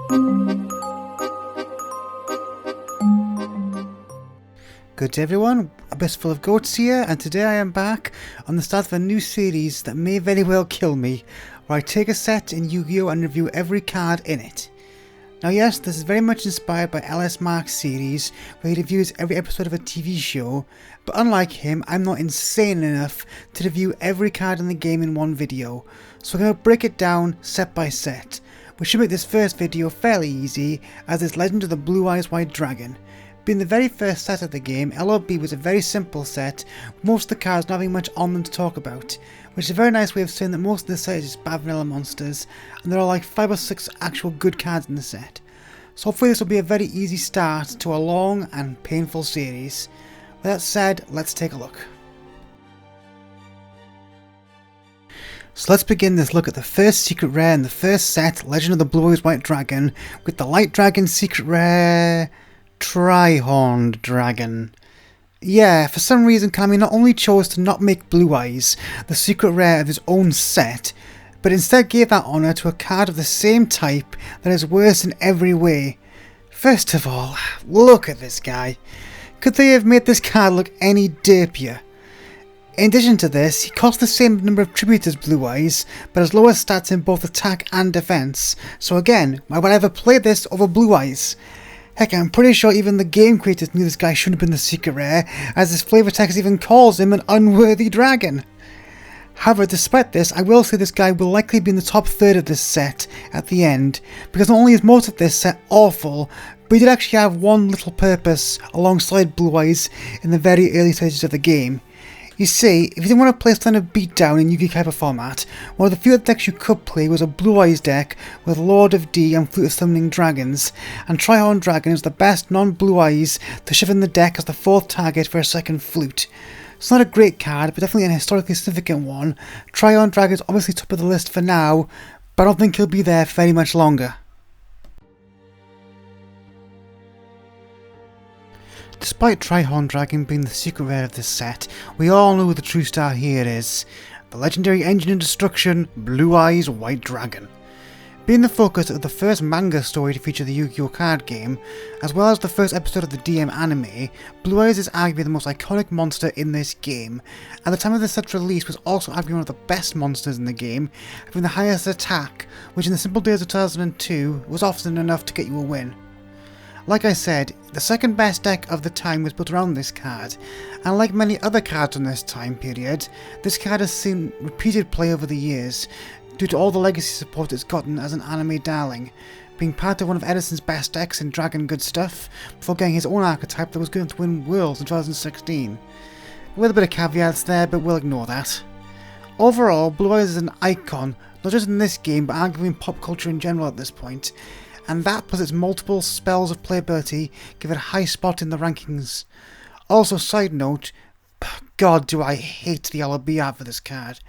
Good day everyone, Abyssful of Goats here, and today I am back on the start of a new series that may very well kill me, where I take a set in Yu-Gi-Oh! And review every card in it. Now yes, this is very much inspired by LS Mark's series, where he reviews every episode of a TV show, but unlike him, I'm not insane enough to review every card in the game in one video, so I'm going to break it down set by set, which should make this first video fairly easy, as it's Legend of the Blue Eyes White Dragon. Being the very first set of the game, LOB was a very simple set, with most of the cards not having much on them to talk about, which is a very nice way of saying that most of the set is just bad vanilla monsters, and there are like 5 or 6 actual good cards in the set. So hopefully this will be a very easy start to a long and painful series. With that said, let's take a look. So let's begin this look at the first secret rare in the first set, Legend of the Blue Eyes White Dragon, with the Light Dragon secret rare... Tri-Horned Dragon. Yeah, for some reason Konami not only chose to not make Blue Eyes the secret rare of his own set, but instead gave that honour to a card of the same type that is worse in every way. First of all, look at this guy. Could they have made this card look any derpier? In addition to this, he costs the same number of tribute as Blue Eyes, but has lower stats in both attack and defence, so again, why would I ever play this over Blue Eyes? Heck, I'm pretty sure even the game creators knew this guy shouldn't have been the secret rare, as his flavor text even calls him an unworthy dragon. However, despite this, I will say this guy will likely be in the top third of this set at the end, because not only is most of this set awful, but he did actually have one little purpose alongside Blue Eyes in the very early stages of the game. You see, if you didn't want to play standard beatdown in Yu-Gi-Oh! Hyper format, one of the few decks you could play was a Blue Eyes deck with Lord of D and Flute of Summoning Dragons, and Tri-Horned Dragon is the best non-Blue Eyes to shove in the deck as the 4th target for a second Flute. It's not a great card, but definitely an historically significant one. Tri-Horned Dragon is obviously top of the list for now, but I don't think he'll be there for very much longer. Despite Tri-Horned Dragon being the secret rare of this set, we all know who the true star here is. The legendary engine of destruction, Blue Eyes White Dragon. Being the focus of the first manga story to feature the Yu-Gi-Oh! Card game, as well as the first episode of the DM anime, Blue Eyes is arguably the most iconic monster in this game. At the time of the set's release was also arguably one of the best monsters in the game, having the highest attack, which in the simple days of 2002 was often enough to get you a win. Like I said, the second best deck of the time was built around this card, and like many other cards from this time period, this card has seen repeated play over the years, due to all the legacy support it's gotten as an anime darling, being part of one of Edison's best decks in Dragon Good Stuff, before getting his own archetype that was going to win Worlds in 2016. With a bit of caveats there, but we'll ignore that. Overall, Blue Eyes is an icon, not just in this game, but arguably in pop culture in general at this point, and that plus its multiple spells of playability give it a high spot in the rankings. Also, side note, god do I hate the LOB art for this card.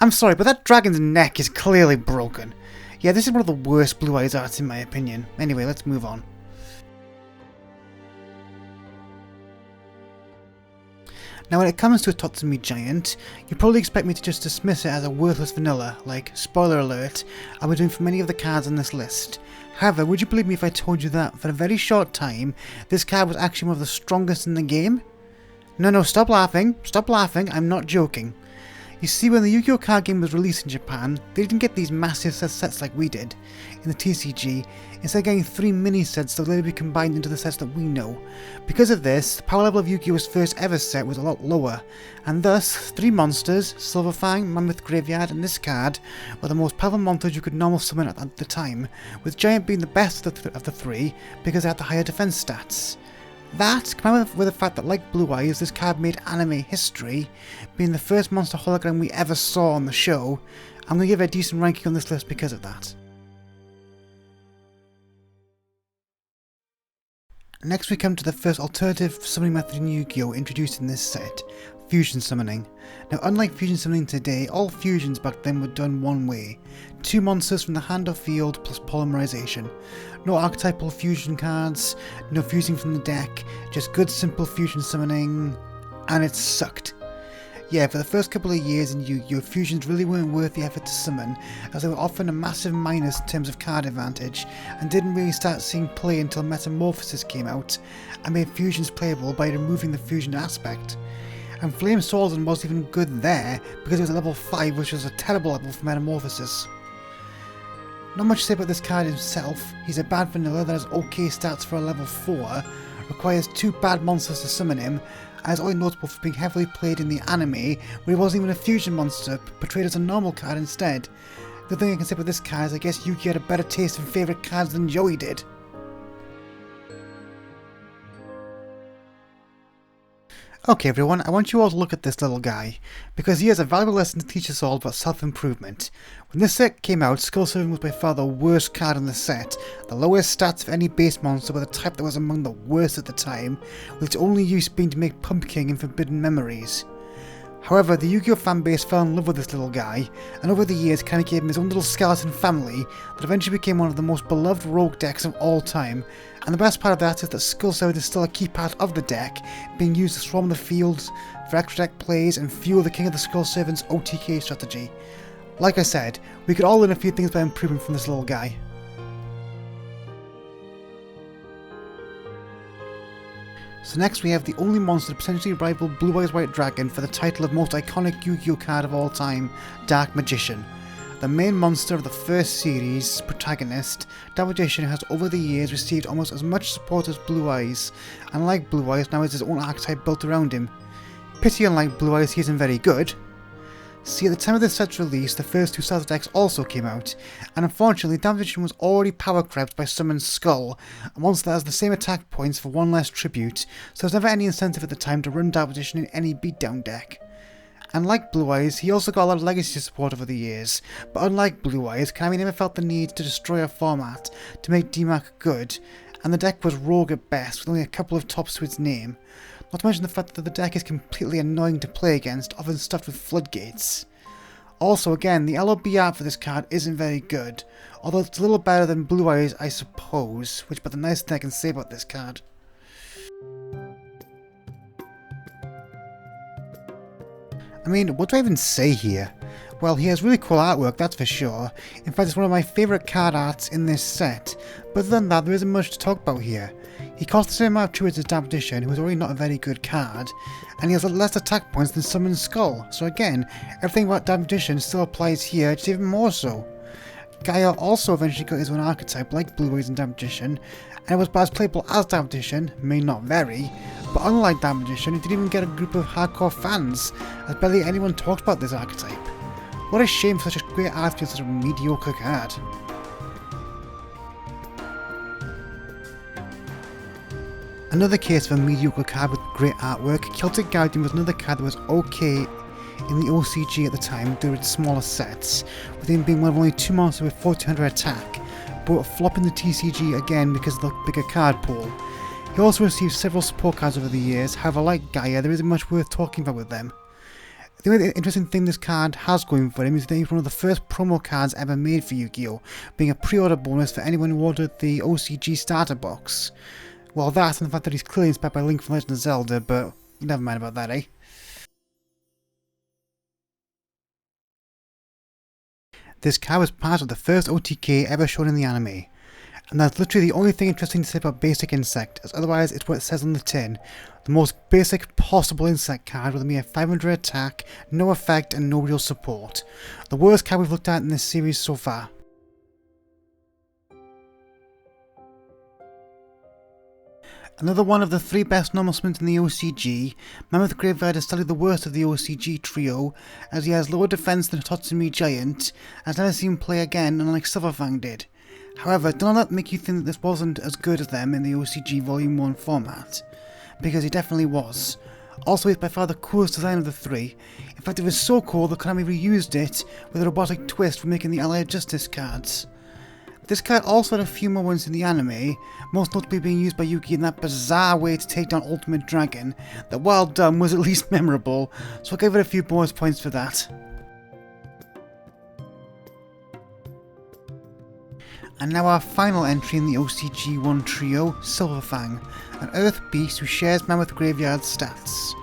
I'm sorry, but that dragon's neck is clearly broken. Yeah, this is one of the worst Blue Eyes arts in my opinion. Anyway, let's move on. Now when it comes to a Totsumi Giant, you probably expect me to just dismiss it as a worthless vanilla, like, spoiler alert, I'll be doing for many of the cards on this list. However, would you believe me if I told you that, for a very short time, this card was actually one of the strongest in the game? No, stop laughing, I'm not joking. You see, when the Yu-Gi-Oh! Card game was released in Japan, they didn't get these massive sets like we did in the TCG, instead of getting 3 mini-sets that would later be combined into the sets that we know. Because of this, the power level of Yu-Gi-Oh's first ever set was a lot lower, and thus, 3 monsters, Silverfang, Mammoth Graveyard and this card, were the most powerful monsters you could normally summon at the time, with Giant being the best of the 3 because they had the higher defense stats. That, combined with the fact that, like Blue Eyes, this card made anime history, being the first monster hologram we ever saw on the show, I'm going to give it a decent ranking on this list because of that. Next we come to the first alternative summoning method in Yu-Gi-Oh! Introduced in this set, fusion summoning. Now unlike fusion summoning today, all fusions back then were done one way. 2 monsters from the hand or field plus polymerization. No archetypal fusion cards, no fusing from the deck, just good simple fusion summoning, and it sucked. Yeah, for the first couple of years in Yu-Gi-Oh! Fusions really weren't worth the effort to summon, as they were often a massive minus in terms of card advantage, and didn't really start seeing play until Metamorphosis came out, and made fusions playable by removing the fusion aspect. And Flame Swordsman wasn't even good there, because it was at level 5, which was a terrible level for Metamorphosis. Not much to say about this card himself. He's a bad vanilla that has okay stats for a level 4, requires 2 bad monsters to summon him, and is only notable for being heavily played in the anime, where he wasn't even a fusion monster, portrayed as a normal card instead. The thing I can say about this card is I guess Yuki had a better taste in favourite cards than Joey did. Okay everyone, I want you all to look at this little guy, because he has a valuable lesson to teach us all about self-improvement. When this set came out, Skull Servant was by far the worst card in the set, the lowest stats of any base monster with a type that was among the worst at the time, with its only use being to make Pumpkin in Forbidden Memories. However, the Yu-Gi-Oh! Fanbase fell in love with this little guy, and over the years kinda gave him his own little skeleton family that eventually became one of the most beloved rogue decks of all time. And the best part of that is that Skull Servant is still a key part of the deck, being used to swarm the fields for extra deck plays and fuel the King of the Skull Servant's OTK strategy. Like I said, we could all learn a few things by improving from this little guy. So next we have the only monster to potentially rival Blue Eyes White Dragon for the title of most iconic Yu-Gi-Oh! Card of all time, Dark Magician. The main monster of the first series, protagonist, Dark Magician has over the years received almost as much support as Blue Eyes, and like Blue Eyes now has his own archetype built around him. Pity unlike Blue Eyes he isn't very good. See, at the time of this set's release, the first 2 starter decks also came out, and unfortunately Dark Magician was already power crept by Summon Skull, a monster that has the same attack points for 1 less tribute, so there was never any incentive at the time to run Dark Magician in any beatdown deck. And like Blue Eyes, he also got a lot of legacy support over the years, but unlike Blue Eyes, Konami never felt the need to destroy a format to make DMAC good, and the deck was rogue at best with only a couple of tops to its name. Not to mention the fact that the deck is completely annoying to play against, often stuffed with floodgates. Also again, the LOB art for this card isn't very good, although it's a little better than Blue Eyes I suppose, which is about the nicest thing I can say about this card. I mean, what do I even say here? Well, he has really cool artwork, that's for sure. In fact, it's one of my favourite card arts in this set, but other than that, there isn't much to talk about here. He costs the same amount of tribute as Dark Magician, who is already not a very good card, and he has less attack points than Summon Skull, so again, everything about Dark Magician still applies here, just even more so. Gaia also eventually got his own archetype like Blue Eyes and Dark Magician, and it was about as playable as Dark Magician, may not vary, but unlike Dark Magician, it didn't even get a group of hardcore fans, as barely anyone talked about this archetype. What a shame for such a great art to such a mediocre card. Another case of a mediocre card with great artwork, Celtic Guardian was another card that was okay in the OCG at the time due to its smaller sets, with him being one of only 2 monsters with 1400 attack, but flopping the TCG again because of the bigger card pool. He also received several support cards over the years, however like Gaia there isn't much worth talking about with them. The only interesting thing this card has going for him is that he's one of the first promo cards ever made for Yu-Gi-Oh!, being a pre-order bonus for anyone who ordered the OCG starter box. Well, that and the fact that he's clearly inspired by Link from Legend of Zelda, but never mind about that, eh? This card was part of the first OTK ever shown in the anime, and that's literally the only thing interesting to say about Basic Insect, as otherwise it's what it says on the tin. The most basic possible insect card with a mere 500 attack, no effect and no real support. The worst card we've looked at in this series so far. Another one of the 3 best normal summons in the OCG, Mammoth Graveyard is still the worst of the OCG trio, as he has lower defense than Totsumi Giant, and has never seen play again unlike Silverfang did. However, do not let that make you think that this wasn't as good as them in the OCG Volume 1 format, because he definitely was. Also, he's by far the coolest design of the 3. In fact, it was so cool that Konami reused it with a robotic twist for making the Allied Justice cards. This card also had a few moments in the anime, most notably being used by Yugi in that bizarre way to take down Ultimate Dragon, that while dumb was at least memorable, so I'll give it a few bonus points for that. And now our final entry in the OCG1 trio, Silverfang, an Earth Beast who shares Mammoth Graveyard's stats.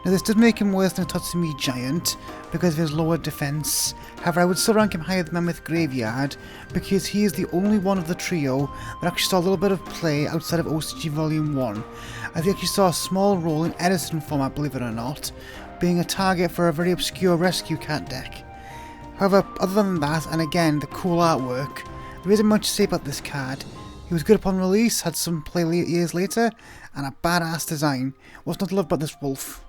Now this does make him worse than a Tatsumi Giant because of his lower defense. However, I would still rank him higher than Mammoth Graveyard because he is the only one of the trio that actually saw a little bit of play outside of OCG Volume 1, as he actually saw a small role in Edison format, believe it or not, being a target for a very obscure rescue cat deck. However, other than that, and again the cool artwork, there isn't much to say about this card. He was good upon release, had some play years later, and a badass design. What's not to love about this wolf?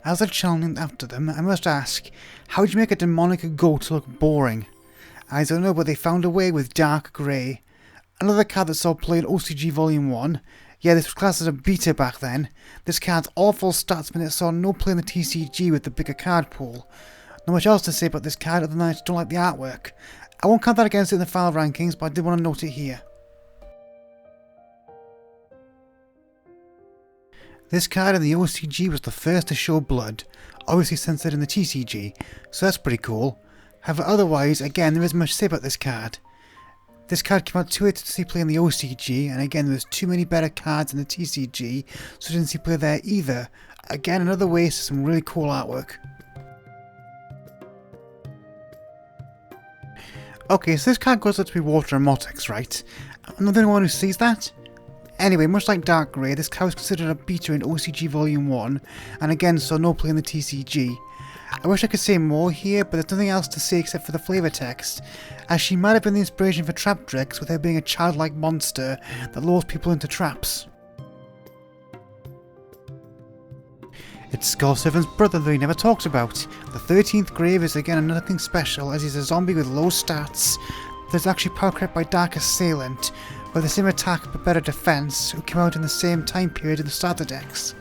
As a channel named after them, I must ask, how would you make a demonic goat look boring? I don't know, but they found a way with Dark Grey. Another card that saw play in OCG Volume 1. Yeah, this was classed as a beta back then. This card's awful stats meant it saw no play in the TCG with the bigger card pool. Not much else to say about this card other than I just don't like the artwork. I won't count that against it in the final rankings, but I did want to note it here. This card in the OCG was the first to show blood, obviously censored in the TCG, so that's pretty cool. However, otherwise, again, there isn't much to say about this card. This card came out too late to see play in the OCG, and again, there was too many better cards in the TCG, so I didn't see play there either. Again, another waste of some really cool artwork. Okay, so this card goes out to be Water Emotics, right? I'm not the only one who sees that. Anyway, much like Dark Grey, this card was considered a beta in OCG Volume 1, and again saw no play in the TCG. I wish I could say more here, but there's nothing else to say except for the flavour text, as she might have been the inspiration for Trapdrix with her being a childlike monster that lures people into traps. It's Skullservant's brother that he never talks about. The 13th Grave is again nothing special, as he's a zombie with low stats that's actually power crept by Dark Assailant, with the same attack but better defense, who came out in the same time period in the starter decks.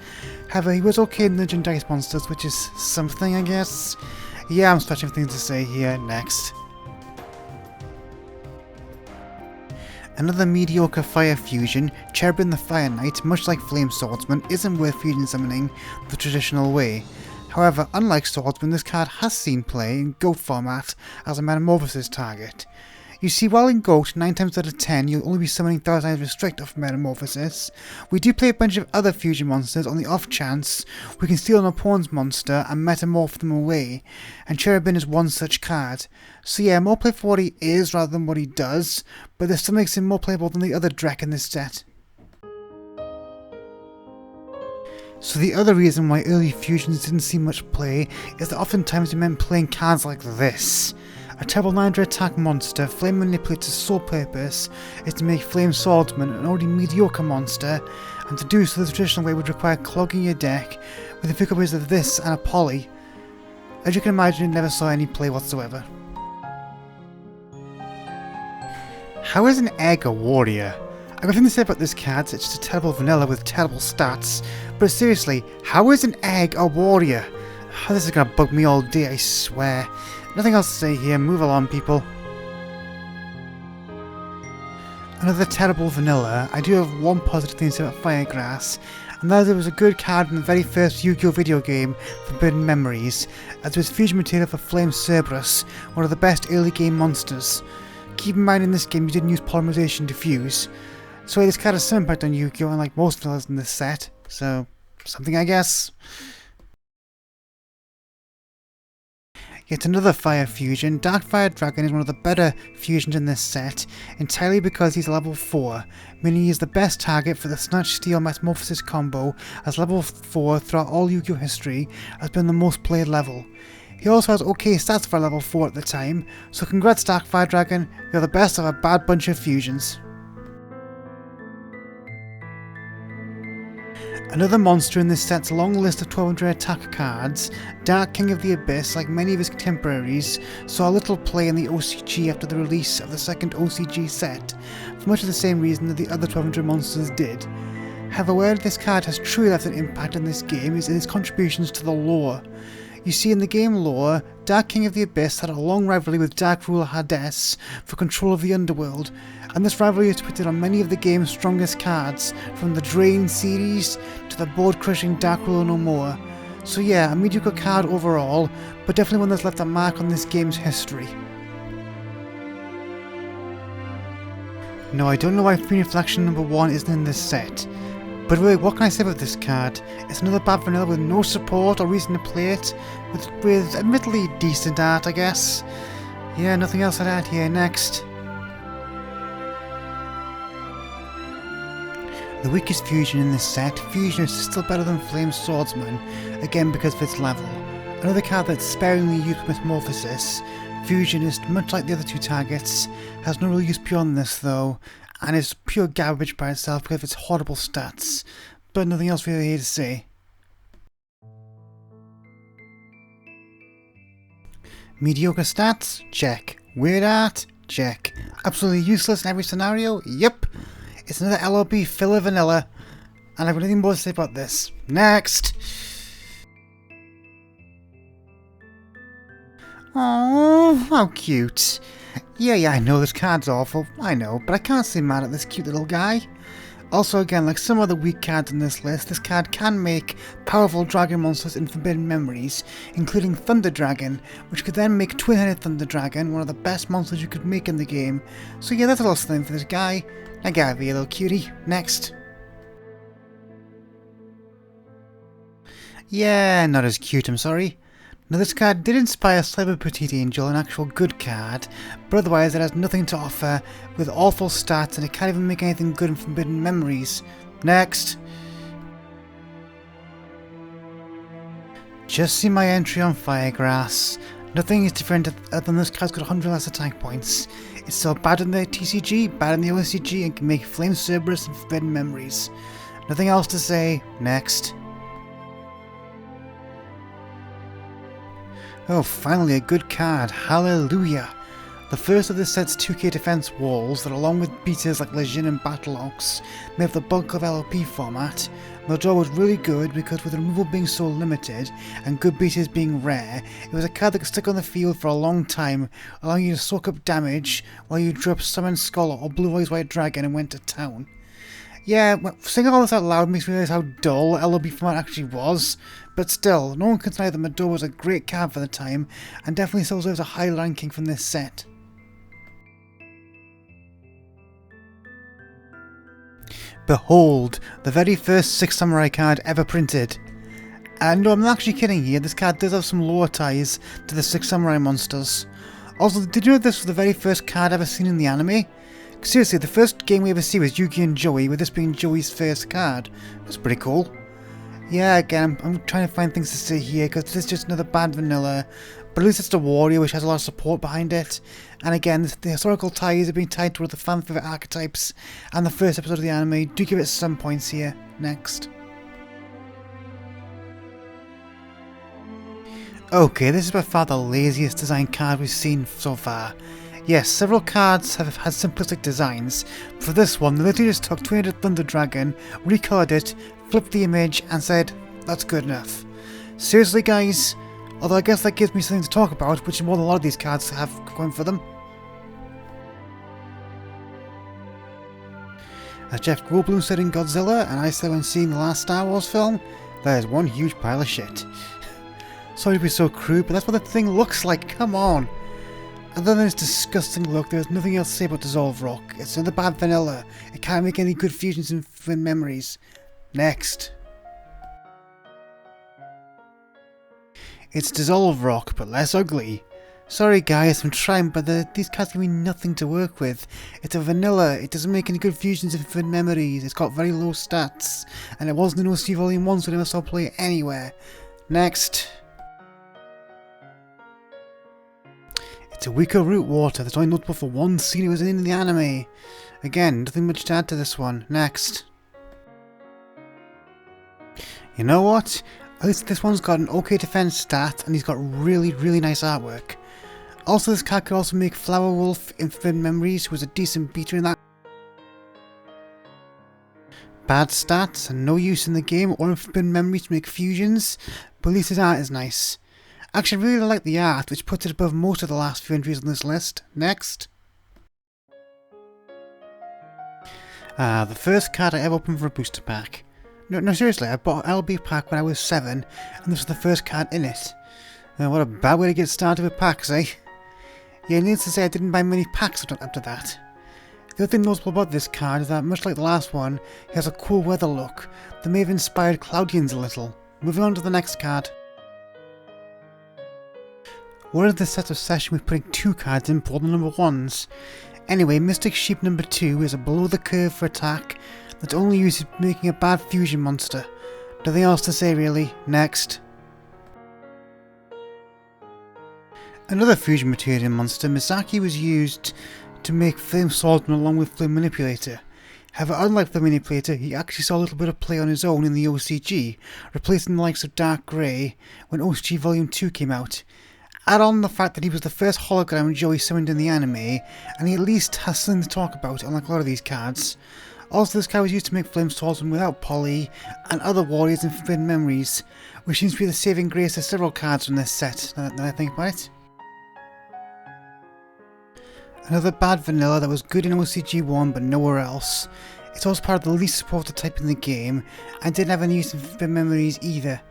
However, he was okay in Dungeon Dice Monsters, which is something, I guess. Yeah, I'm stretching things to say here. Next. Another mediocre fire fusion, Cherubin the Fire Knight, much like Flame Swordsman, isn't worth fusion summoning the traditional way. However, unlike Swordsman, this card has seen play in GOAT format as a Metamorphosis target. You see, while in GOAT, 9 times out of 10 you'll only be summoning Thousand Eyes Restrict off Metamorphosis, we do play a bunch of other fusion monsters on the off chance we can steal an opponent's monster and metamorph them away, and Cherubin is one such card. So yeah, more play for what he is rather than what he does, but this still makes him more playable than the other Drek in this set. So the other reason why early fusions didn't see much play is that oftentimes it meant playing cards like this. A terrible 9 attack monster, Flame Manipulator's sole purpose is to make Flame Swordsman an already mediocre monster, and to do so the traditional way would require clogging your deck with the copies of this and a poly. As you can imagine, it never saw any play whatsoever. How is an egg a warrior? I've got nothing to say about this card, it's just a terrible vanilla with terrible stats, but seriously, how is an egg a warrior? Oh, this is gonna bug me all day, I swear. Nothing else to say here, move along people. Another terrible vanilla. I do have one positive thing to say about Firegrass, and that is it was a good card in the very first Yu-Gi-Oh video game, Forbidden Memories, as it was fusion material for Flame Cerberus, one of the best early game monsters. Keep in mind in this game you didn't use Polymerization to fuse, so this card has some impact on Yu-Gi-Oh, unlike most vanillas in this set, so something I guess. Yet another fire fusion. Darkfire Dragon is one of the better fusions in this set, entirely because he's level 4, meaning he is the best target for the Snatch Steal Metamorphosis combo, as level 4 throughout all Yu-Gi-Oh history has been the most played level. He also has okay stats for level 4 at the time, so congrats Darkfire Dragon, you're the best of a bad bunch of fusions. Another monster in this set's long list of 1200 attack cards, Dark King of the Abyss, like many of his contemporaries, saw little play in the OCG after the release of the second OCG set, for much of the same reason that the other 1200 monsters did. However, where this card has truly left an impact in this game is in its contributions to the lore. You see, in the game lore, Dark King of the Abyss had a long rivalry with Dark Ruler Hades for control of the underworld, and this rivalry is depicted on many of the game's strongest cards, from the Drain series to the board-crushing Dark Ruler No More. So yeah, a mediocre card overall, but definitely one that's left a mark on this game's history. No, I don't know why Fiend Reflection #1 isn't in this set. But really, what can I say about this card? It's another bad vanilla with no support or reason to play it, with admittedly decent art, I guess. Yeah, nothing else I'd add here. Next. The weakest fusion in this set, Fusionist, is still better than Flame Swordsman, again because of its level. Another card that's sparingly used with Metamorphosis. Fusionist, much like the other two targets, has no real use beyond this though, and is pure garbage by itself because of its horrible stats, but nothing else really here to say. Mediocre stats? Check. Weird art? Check. Absolutely useless in every scenario? Yep. It's another LOB filler vanilla, and I've got nothing more to say about this. Next! Oh, how cute. Yeah, I know this card's awful, I know, but I can't seem mad at this cute little guy. Also, again, like some other weak cards in this list, this card can make powerful dragon monsters in Forbidden Memories, including Thunder Dragon, which could then make Twin-Headed Thunder Dragon, one of the best monsters you could make in the game. So yeah, that's a little something for this guy. Now get out of here, little cutie. Next. Yeah, not as cute, I'm sorry. Now this card did inspire Cyber Petite Angel, an actual good card, but otherwise it has nothing to offer, with awful stats, and it can't even make anything good in Forbidden Memories. Next! Just see my entry on Firegrass. Nothing is different other than this card's got 100 less attack points. It's still bad in the TCG, bad in the OCG, and can make Flame Cerberus in Forbidden Memories. Nothing else to say. Next. Oh, finally a good card. Hallelujah! The first of this set's 2k defense walls that, along with beaters like Legion and Battleox, make up the bulk of LOP format. The draw was really good because with removal being so limited and good beaters being rare, it was a card that could stick on the field for a long time, allowing you to soak up damage while you drew up Summon Scholar or Blue Eyes White Dragon and went to town. Yeah, saying all this out loud makes me realise how dull LOB format actually was, but still, no one can deny that Mador was a great card for the time, and definitely still deserves a high ranking from this set. Behold, the very first Six Samurai card ever printed. And no, I'm not actually kidding here, this card does have some lore ties to the Six Samurai monsters. Also, did you know this was the very first card ever seen in the anime? Seriously, the first game we ever see was Yugioh and Joey, with this being Joey's first card. That's pretty cool. Yeah, again, I'm trying to find things to say here, because this is just another bad vanilla, but at least it's the warrior, which has a lot of support behind it. And again, the historical ties are being tied to one of the fan favourite archetypes, and the first episode of the anime. Do give it some points here. Next. Okay, this is by far the laziest design card we've seen so far. Yes, several cards have had simplistic designs. For this one, they literally just took 200 Thunder Dragon, recolored it, flipped the image, and said, that's good enough. Seriously guys? Although I guess that gives me something to talk about, which is more than a lot of these cards have going for them. As Jeff Goldblum said in Godzilla, and I said when seeing the last Star Wars film, that is one huge pile of shit. Sorry to be so crude, but that's what the thing looks like, come on! Other than its disgusting look, there is nothing else to say about Dissolve Rock. It's another bad vanilla. It can't make any good fusions in memories. Next. It's Dissolve Rock, but less ugly. Sorry guys, I'm trying, but these cards give me nothing to work with. It's a vanilla, it doesn't make any good fusions in memories, it's got very low stats, and it wasn't in OC Volume 1, so I never saw play it anywhere. Next. It's a weaker root water that's only notable for one scene it was in the anime. Again, nothing much to add to this one. Next. You know what? At least this one's got an okay defense stat and he's got really nice artwork. Also, this card could also make Flower Wolf in Forbidden Memories, who was a decent beater in that. Bad stats and no use in the game or in Forbidden Memories to make fusions, but at least his art is nice. Actually, I really like the art, which puts it above most of the last few entries on this list. Next. The first card I ever opened for a booster pack. No, seriously, I bought an LB pack when I was 7, and this was the first card in it. What a bad way to get started with packs, eh? Yeah, needless to say, I didn't buy many packs after that. The other thing notable about this card is that, much like the last one, he has a cool weather look that may have inspired Cloudians a little. Moving on to the next card. What is this set of session with putting 2 cards in for the number 1s? Anyway, Mystic Sheep number 2 is a below the curve for attack that's only used in making a bad fusion monster. Nothing else to say really. Next. Another fusion material monster, Misaki, was used to make Flame Swordsman along with Flame Manipulator. However, unlike Flame Manipulator, he actually saw a little bit of play on his own in the OCG, replacing the likes of Dark Grey when OCG Volume 2 came out. Add on the fact that he was the first hologram Joey summoned in the anime, and he at least has something to talk about, unlike a lot of these cards. Also, this card was used to make Flame Swordsman without Poly, and other warriors in Forbidden Memories, which seems to be the saving grace of several cards from this set, now that I think about it. Another bad vanilla that was good in OCG 1 but nowhere else. It's also part of the least supported type in the game, and didn't have any use in Forbidden Memories either.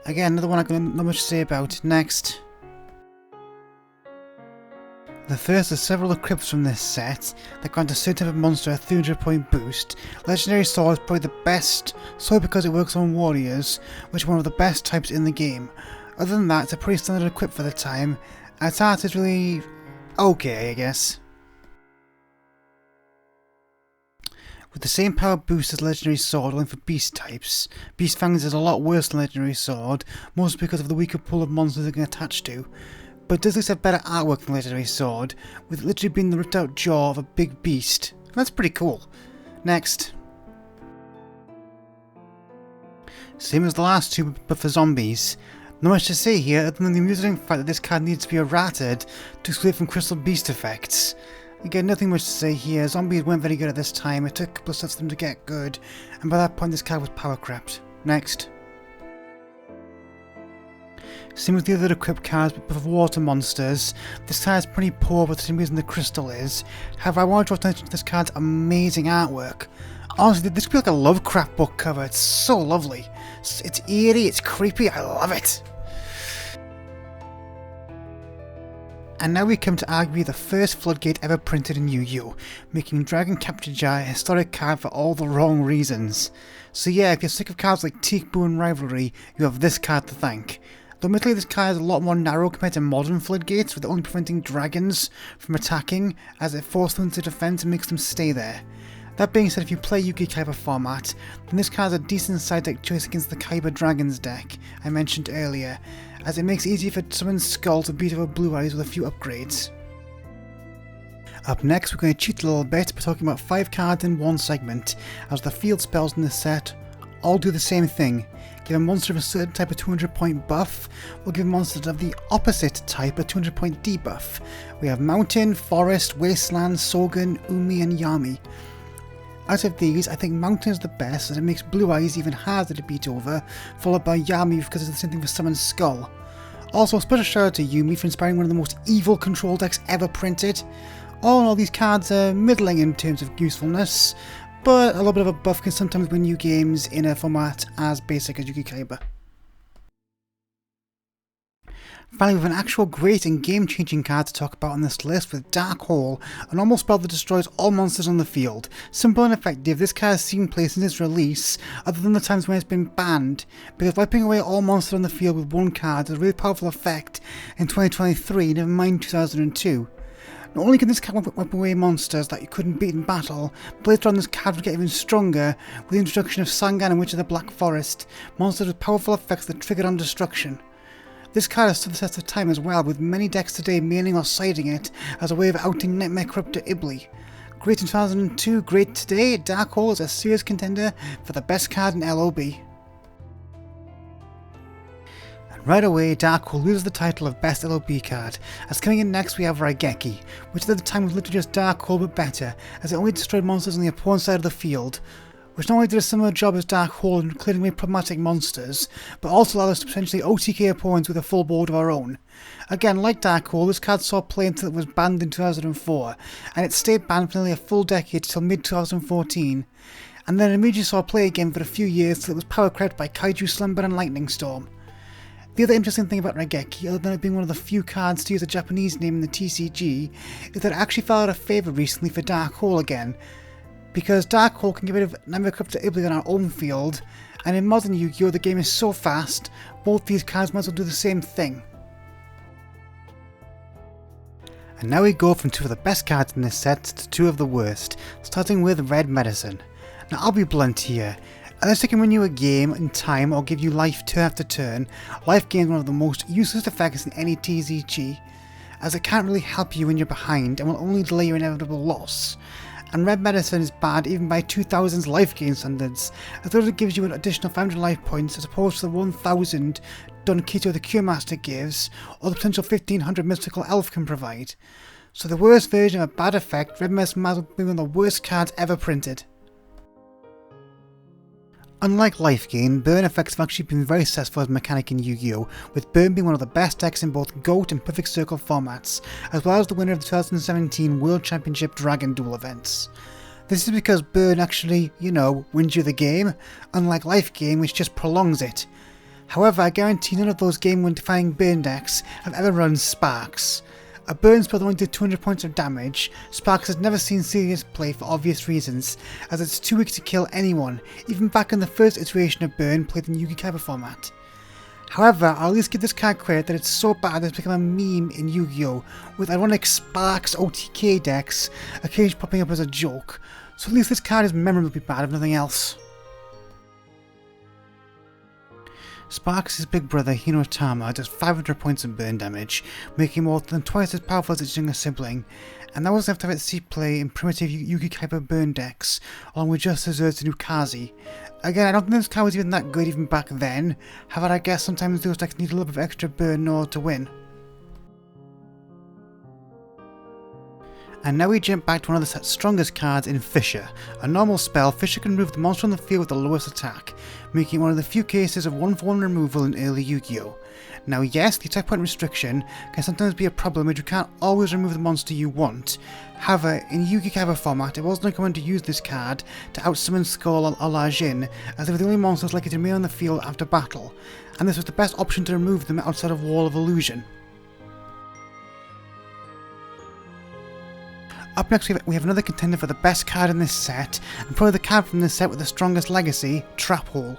Again, another one I've got not much to say about. Next. The first of several equips from this set that grant a certain type of monster a 300-point boost. Legendary Sword is probably the best, so because it works on warriors, which are one of the best types in the game. Other than that, it's a pretty standard equip for the time, and its art is really okay, I guess. With the same power boost as Legendary Sword, only for beast types. Beast Fangs is a lot worse than Legendary Sword, mostly because of the weaker pool of monsters it can attach to. But it does at least have better artwork than Legendary Sword, with it literally being the ripped out jaw of a big beast. And that's pretty cool. Next. Same as the last two, but for zombies. Not much to say here, other than the amusing fact that this card needs to be errated to exclude from Crystal Beast effects. Again, nothing much to say here. Zombies weren't very good at this time. It took a couple of sets for them to get good, and by that point this card was power crept. Next. Same with the other equipped cards, but for water monsters. This card is pretty poor for the same reason the crystal is. However, I want to draw attention to this card's amazing artwork. Honestly, this could be like a Lovecraft book cover. It's so lovely. It's eerie, it's creepy, I love it. And now we come to arguably the first floodgate ever printed in Yu-Gi-Oh!, making Dragon Capture Jar a historic card for all the wrong reasons. So yeah, if you're sick of cards like Teak-Boo and Rivalry, you have this card to thank. Though admittedly this card is a lot more narrow compared to modern floodgates, with it only preventing dragons from attacking, as it forces them into defense and makes them stay there. That being said, if you play Yu-Gi Kaiba format, then this card is a decent side deck choice against the Kaiba Dragons deck I mentioned earlier, as it makes it easier for Summon Skull to beat over Blue Eyes with a few upgrades. Up next, we're going to cheat a little bit by talking about 5 cards in one segment, as the field spells in this set all do the same thing. Give a monster of a certain type a 200-point buff, we'll give monsters of the opposite type a 200-point debuff. We have Mountain, Forest, Wasteland, Sogen, Umi and Yami. Out of these, I think Mountain is the best, as it makes Blue Eyes even harder to beat over, followed by Yami because it's the same thing for Summon Skull. Also, a special shout out to Yumi for inspiring one of the most evil control decks ever printed. All in all, these cards are middling in terms of usefulness, but a little bit of a buff can sometimes win you games in a format as basic as Yu-Gi Kaiba. Finally, we have an actual great and game-changing card to talk about on this list with Dark Hole, a normal spell that destroys all monsters on the field. Simple and effective, this card has seen play since its release, other than the times when it's been banned, because wiping away all monsters on the field with one card is a really powerful effect in 2023, never mind 2002. Not only can this card wipe away monsters that you couldn't beat in battle, but later on this card would get even stronger with the introduction of Sangan and Witch of the Black Forest, monsters with powerful effects that trigger on destruction. This card has stood the test of time as well, with many decks today maining or siding it as a way of outing Nightmare Corruptor Ibli. Great in 2002, great today, Dark Hole is a serious contender for the best card in LOB. Right away, Dark Hole loses the title of Best LOB card, as coming in next we have Raigeki, which at the time was literally just Dark Hole but better, as it only destroyed monsters on the opponent's side of the field, which not only did a similar job as Dark Hole in clearing away problematic monsters, but also allowed us to potentially OTK opponents with a full board of our own. Again, like Dark Hole, this card saw play until it was banned in 2004, and it stayed banned for nearly a full decade till mid-2014, and then immediately saw play again for a few years till it was power crept by Kaiju Slumber and Lightning Storm. The other interesting thing about Raigeki, other than it being one of the few cards to use a Japanese name in the TCG, is that it actually fell out of favour recently for Dark Hole again, because Dark Hole can get rid of Namekup to Ibli on our own field, and in modern Yu-Gi-Oh! The game is so fast, both these cards might as well do the same thing. And now we go from two of the best cards in this set to two of the worst, starting with Red Medicine. Now I'll be blunt here, unless it can win you a game in time or give you life turn after turn, life gain is one of the most useless effects in any TCG, as it can't really help you when you're behind and will only delay your inevitable loss. And Red Medicine is bad even by 2000's life gain standards, as though it gives you an additional 500 life points as opposed to the 1000 Donkito the Cure Master gives, or the potential 1500 Mystical Elf can provide. So the worst version of a bad effect, Red Medicine might be one of the worst cards ever printed. Unlike life gain, burn effects have actually been very successful as a mechanic in Yu-Gi-Oh!, with burn being one of the best decks in both GOAT and Perfect Circle formats, as well as the winner of the 2017 World Championship Dragon Duel events. This is because burn actually, wins you the game, unlike life gain which just prolongs it. However, I guarantee none of those game-defining burn decks have ever run Sparks. A burn spell that only did 200 points of damage, Sparks has never seen serious play for obvious reasons, as it's too weak to kill anyone, even back in the first iteration of burn played in Yu-Gi Kaiba format. However, I'll at least give this card credit that it's so bad that it's become a meme in Yu-Gi-Oh! With ironic Sparks OTK decks occasionally popping up as a joke, so at least this card is memorably bad if nothing else. Sparks' big brother Hinotama does 500 points of burn damage, making him more than twice as powerful as its younger sibling, and that was enough to have it see play in primitive Yu-Gi Kaiba burn decks, along with Just Desserts and Ukazi. Again, I don't think this card was even that good even back then, however I guess sometimes those decks need a little bit of extra burn in order to win. And now we jump back to one of the set's strongest cards in Fissure. A normal spell, Fissure can remove the monster on the field with the lowest attack, making it one of the few cases of 1-for-1 removal in early Yu-Gi-Oh! Now yes, the attack point restriction can sometimes be a problem as you can't always remove the monster you want. However, in Yu-Gi Kaiba format, it wasn't uncommon to use this card to outsummon Skull or La Jin, as they were the only monsters likely to remain on the field after battle, and this was the best option to remove them outside of Wall of Illusion. Up next we have another contender for the best card in this set, and probably the card from this set with the strongest legacy, Trap Hole.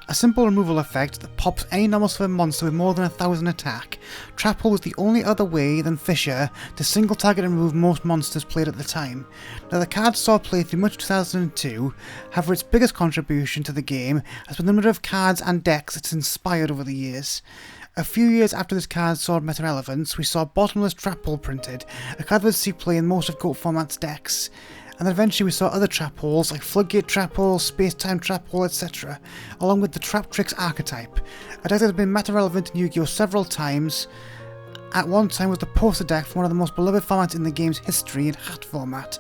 A simple removal effect that pops any normal summon monster with more than 1000 attack. Trap Hole was the only other way than Fissure to single target and remove most monsters played at the time. Now the card saw play through much of 2002, however its biggest contribution to the game has been the number of cards and decks it's inspired over the years. A few years after this card saw meta relevance, we saw Bottomless Trap Hole printed, a card that would see play in most of GOAT format's decks. And then eventually we saw other trap holes like Floodgate Trap Hole, Space-Time Trap Hole, etc., along with the Trap Tricks archetype, a deck that has been meta relevant in Yu-Gi-Oh! Several times. At one time was the poster deck for one of the most beloved formats in the game's history in hat format.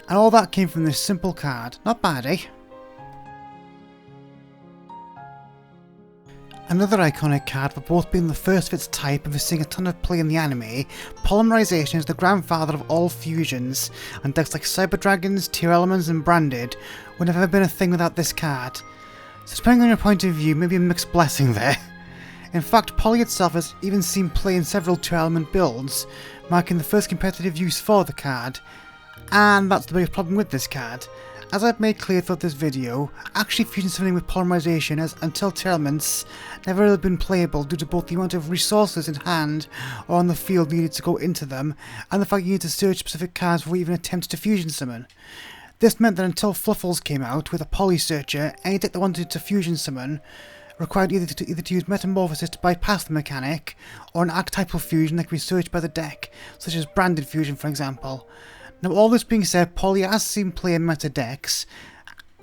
And all that came from this simple card. Not bad, eh? Another iconic card for both being the first of its type and for seeing a ton of play in the anime, Polymerization is the grandfather of all fusions, and decks like Cyber Dragons, Tier Elements and Branded would have ever been a thing without this card. So depending on your point of view, maybe a mixed blessing there. In fact, Poly itself has even seen play in several Tier Element builds, marking the first competitive use for the card. And that's the biggest problem with this card. As I've made clear throughout this video, actually fusion summoning with Polymerization has, until Tier Elements, never really been playable due to both the amount of resources in hand or on the field needed to go into them, and the fact you need to search specific cards before you even attempt to fusion summon. This meant that until Fluffles came out with a Poly Searcher, any deck that wanted to fusion summon required either to use Metamorphosis to bypass the mechanic, or an archetypal fusion that could be searched by the deck, such as Branded Fusion for example. Now all this being said, Poly has seen play in meta decks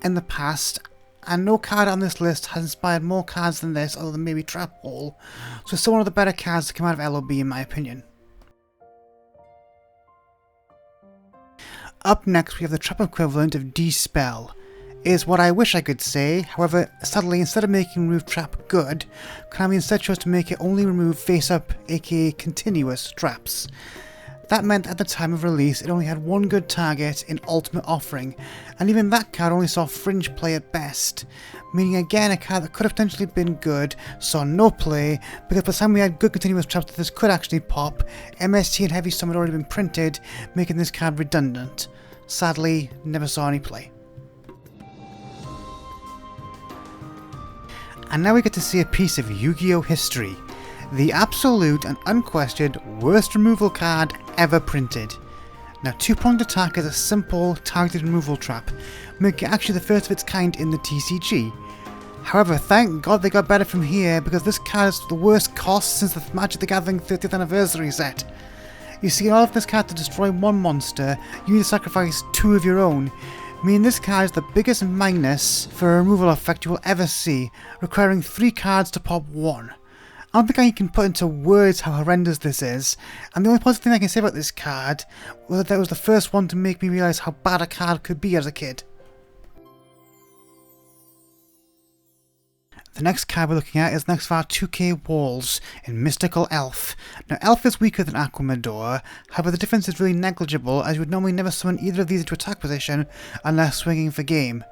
in the past, and no card on this list has inspired more cards than this other than maybe Trap Hole, so it's still one of the better cards to come out of LOB in my opinion. Up next we have the trap equivalent of D-Spell. Is what I wish I could say, however sadly instead of making remove trap good, Konami instead chose to make it only remove face up aka continuous traps. That meant at the time of release it only had one good target in Ultimate Offering, and even that card only saw fringe play at best. Meaning again a card that could have potentially been good saw no play, because by the time we had good continuous traps that this could actually pop, MST and Heavy Storm had already been printed, making this card redundant. Sadly, never saw any play. And now we get to see a piece of Yu-Gi-Oh! History. The absolute and unquestioned worst removal card ever printed. Now, two-pronged attack is a simple, targeted removal trap, making it actually the first of its kind in the TCG. However, thank God they got better from here, because this card is the worst cost since the Magic the Gathering 30th anniversary set. You see, in order for this card to destroy one monster, you need to sacrifice two of your own, meaning this card is the biggest minus for a removal effect you will ever see, requiring 3 cards to pop 1. I don't think I can put into words how horrendous this is, and the only positive thing I can say about this card was that it was the first one to make me realise how bad a card could be as a kid. The next card we're looking at is next of our 2K walls in Mystical Elf. Now, Elf is weaker than Aquamador, however the difference is really negligible, as you would normally never summon either of these into attack position unless swinging for game.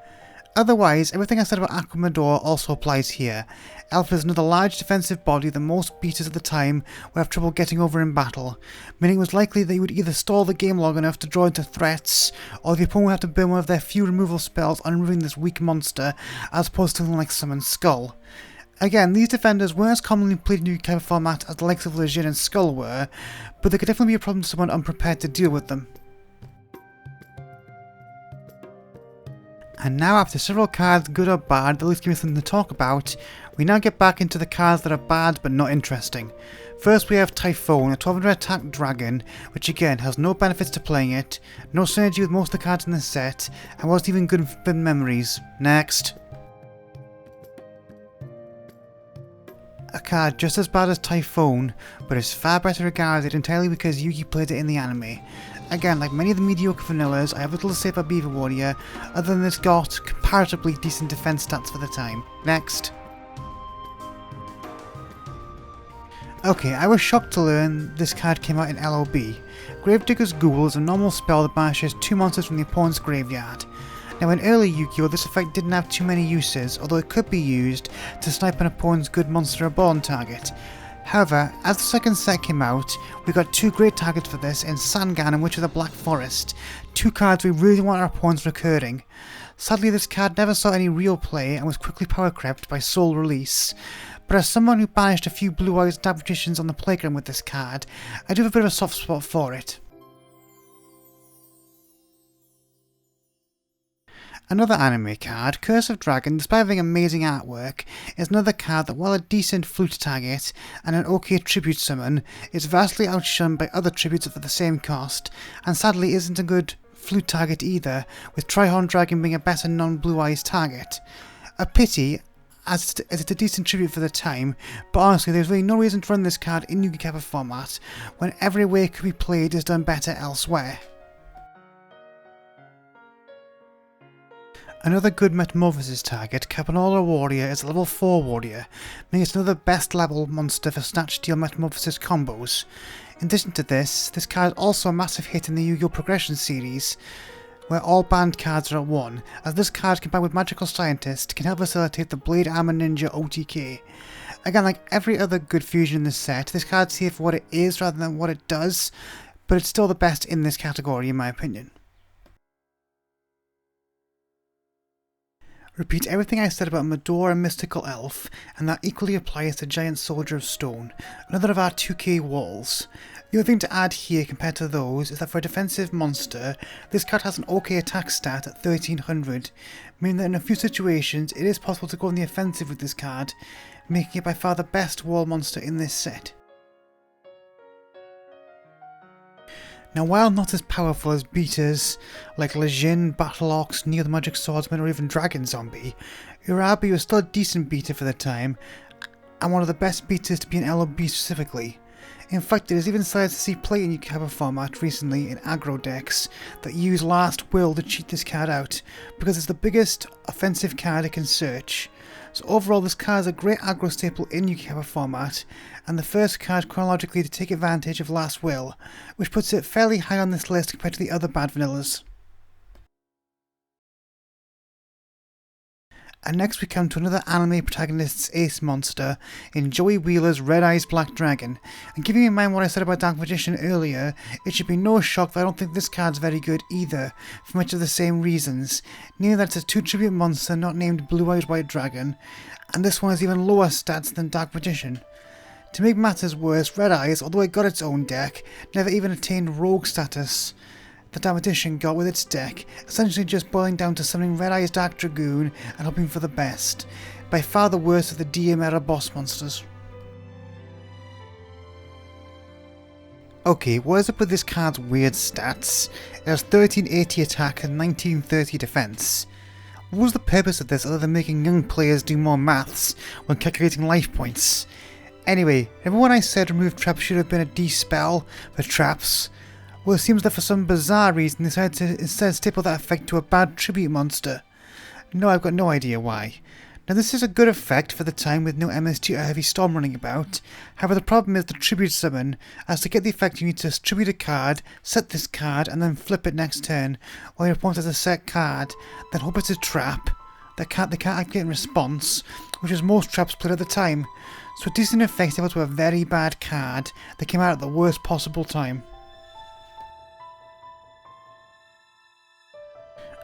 Otherwise, everything I said about Aquamador also applies here. Elf is another large defensive body that most beaters at the time would have trouble getting over in battle, meaning it was likely that you would either stall the game long enough to draw into threats, or the opponent would have to burn one of their few removal spells on removing this weak monster, as opposed to something like Summon Skull. Again, these defenders weren't as commonly played in Yu-Gi-Oh! Format as the likes of Legion and Skull were, but they could definitely be a problem to someone unprepared to deal with them. And now, after several cards, good or bad, that at least give me something to talk about, we now get back into the cards that are bad but not interesting. First we have Typhoon, a 1200 attack dragon, which again has no benefits to playing it, no synergy with most of the cards in this set, and wasn't even good for memories. Next. A card just as bad as Typhoon, but is far better regarded entirely because Yugi played it in the anime. Again, like many of the mediocre vanillas, I have little to say about Beaver Warrior, other than it's got comparatively decent defense stats for the time. Next. Okay, I was shocked to learn this card came out in LOB. Gravedigger's Ghoul is a normal spell that banishes 2 monsters from the opponent's graveyard. Now in early Yu-Gi-Oh! This effect didn't have too many uses, although it could be used to snipe an opponent's good monster or born target. However, as the second set came out, we got 2 great targets for this in Sangan and Witch of the Black Forest, 2 cards we really want our opponents recurring. Sadly, this card never saw any real play and was quickly power crept by Soul Release, but as someone who banished a few Blue Eyes Dark Magicians on the playground with this card, I do have a bit of a soft spot for it. Another anime card, Curse of Dragon, despite having amazing artwork, is another card that, while a decent flute target and an okay tribute summon, is vastly outshone by other tributes for the same cost, and sadly isn't a good flute target either, with Trihorn Dragon being a better non-Blue Eyes target. A pity, as it's a decent tribute for the time, but honestly there's really no reason to run this card in Yu-Gi-Oh! Format, when every way it could be played is done better elsewhere. Another good Metamorphosis target, KARBONALA Warrior, is a level 4 warrior, making it another best level monster for Snatch Steal Metamorphosis combos. In addition to this card is also a massive hit in the Yu-Gi-Oh! Progression series, where all banned cards are at 1, as this card combined with Magical Scientist can help facilitate the Blade Armor Ninja OTK. Again, like every other good fusion in this set, this card's here for what it is rather than what it does, but it's still the best in this category in my opinion. Repeat everything I said about Medora and Mystical Elf, and that equally applies to Giant Soldier of Stone, another of our 2K walls. The only thing to add here compared to those is that for a defensive monster, this card has an okay attack stat at 1300, meaning that in a few situations it is possible to go on the offensive with this card, making it by far the best wall monster in this set. Now, while not as powerful as beaters like Legion, Battle Ox, Neo the Magic Swordsman, or even Dragon Zombie, Urabi was still a decent beater for the time, and one of the best beaters to be in LOB specifically. In fact, it has even started to see play in Yu-Gi-Oh! Format recently in aggro decks that use Last Will to cheat this card out, because it's the biggest offensive card it can search. So overall this card is a great aggro staple in Yugioh format, and the first card chronologically to take advantage of Last Will, which puts it fairly high on this list compared to the other bad vanillas. And next we come to another anime protagonist's ace monster in Joey Wheeler's Red Eyes Black Dragon. And keeping in mind what I said about Dark Magician earlier, it should be no shock that I don't think this card's very good either, for much of the same reasons. Namely that it's a 2 tribute monster not named Blue Eyes White Dragon, and this one has even lower stats than Dark Magician. To make matters worse, Red Eyes, although it got its own deck, never even attained rogue status the Dark Magician got with its deck, essentially just boiling down to summoning Red Eye's Dark Dragoon and hoping for the best. By far the worst of the DM era boss monsters. Okay, what is up with this card's weird stats? It has 1380 attack and 1930 defense. What was the purpose of this other than making young players do more maths when calculating life points? Anyway, remember when I said remove traps should have been a D-spell for traps? Well, it seems that for some bizarre reason they decided to instead staple that effect to a bad tribute monster. No, I've got no idea why. Now this is a good effect for the time with no MS2 or Heavy Storm running about. However, the problem is the tribute summon, as to get the effect you need to tribute a card, set this card, and then flip it next turn, while your opponent has a set card, then hope it's a trap they can't activate in response, which is most traps played at the time. So a decent effect equal to a very bad card that came out at the worst possible time.